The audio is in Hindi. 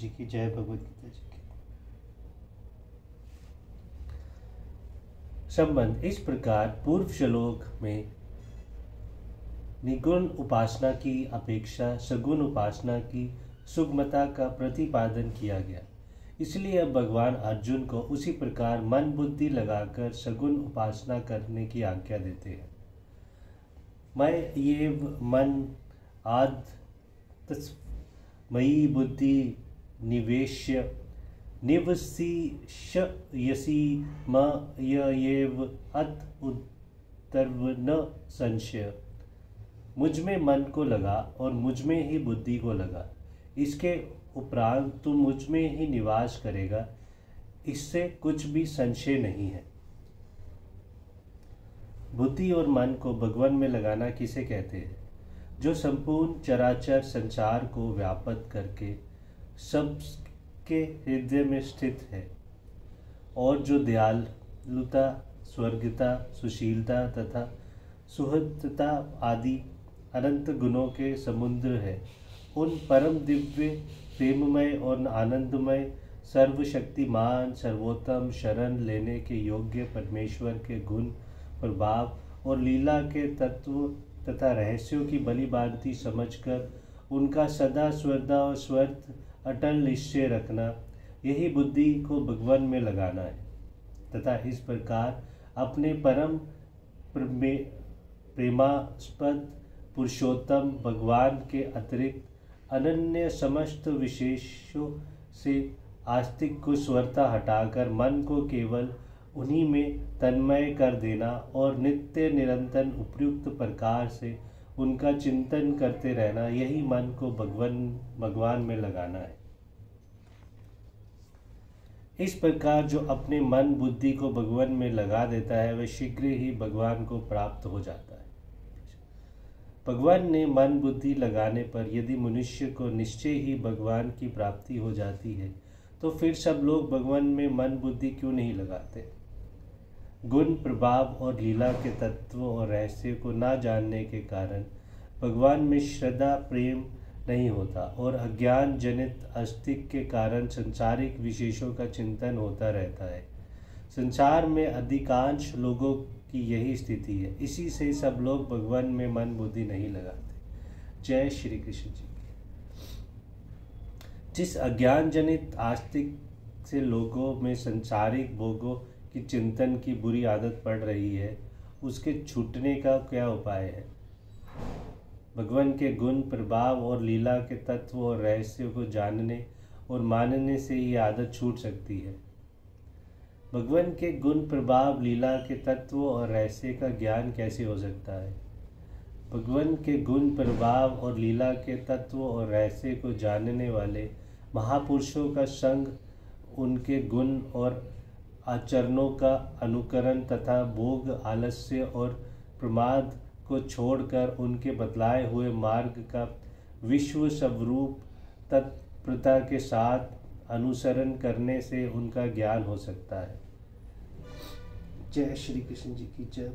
जी की जय, भगवद गीता जी की। संबंध इस प्रकार पूर्व श्लोक में निगुण उपासना की अपेक्षा सगुण उपासना की सुगमता का प्रतिपादन किया गया। इसलिए अब भगवान अर्जुन को उसी प्रकार मन बुद्धि लगाकर सगुण उपासना करने की आज्ञा देते हैं। मैं ये मन मयि बुद्धि निवेश्य निवसिष्यसि मय्येव अत उत्तरव न संशय। मुझ में मन को लगा और मुझ में ही बुद्धि को लगा, इसके उपरांत तू मुझ में ही निवास करेगा, इससे कुछ भी संशय नहीं है। बुद्धि और मन को भगवान में लगाना किसे कहते हैं? जो संपूर्ण चराचर संसार को व्यापक करके सबके हृदय में स्थित है और जो दयालुता, स्वर्गता, सुशीलता तथा सुहृदता आदि अनंत गुणों के समुद्र है। उन परम दिव्य, प्रेममय और आनंदमय, सर्वशक्तिमान, सर्वोत्तम, शरण लेने के योग्य परमेश्वर के गुण, प्रभाव और लीला के तत्व तथा रहस्यों की भली भांति समझकर उनका सदा सर्वदा और स्वर्थ अटल निश्चय रखना, यही बुद्धि को भगवान में लगाना है तथा इस प्रकार अपने परम प्रेमास्पद पुरुषोत्तम भगवान के अतिरिक्त अनन्य समस्त विशेषों से आस्तिक को स्वरता हटाकर मन को केवल उन्हीं में तन्मय कर देना और नित्य निरंतर उपयुक्त प्रकार से उनका चिंतन करते रहना, यही मन को भगवान में लगाना है। इस प्रकार जो अपने मन बुद्धि को भगवान में लगा देता है वह शीघ्र ही भगवान को प्राप्त हो जाता है। भगवान ने मन बुद्धि लगाने पर यदि मनुष्य को निश्चय ही भगवान की प्राप्ति हो जाती है तो फिर सब लोग भगवान में मन बुद्धि क्यों नहीं लगाते? गुण, प्रभाव और लीला के तत्व और रहस्य को न जानने के कारण भगवान में श्रद्धा प्रेम नहीं होता और अज्ञान जनित अस्तित्व के कारण संसारिक विशेषों का चिंतन होता रहता है। संसार में अधिकांश लोगों की यही स्थिति है, इसी से सब लोग भगवान में मन बुद्धि नहीं लगाते। जय श्री कृष्ण जी की। जिस अज्ञान जनित आस्तिक से लोगों में संसारिक भोगों की चिंतन की बुरी आदत पड़ रही है, उसके छूटने का क्या उपाय है? भगवान के गुण, प्रभाव और लीला के तत्व और रहस्यों को जानने और मानने से ये आदत छूट सकती है। भगवान के गुण, प्रभाव, लीला के तत्व और रहस्य का ज्ञान कैसे हो सकता है? भगवान के गुण, प्रभाव और लीला के तत्व और रहस्य को जानने वाले महापुरुषों का संग, उनके गुण और आचरणों का अनुकरण तथा भोग, आलस्य और प्रमाद को छोड़कर उनके बतलाए हुए मार्ग का विश्व स्वरूप तत्परता के साथ अनुसरण करने से उनका ज्ञान हो सकता है। जय श्री कृष्ण जी की जय।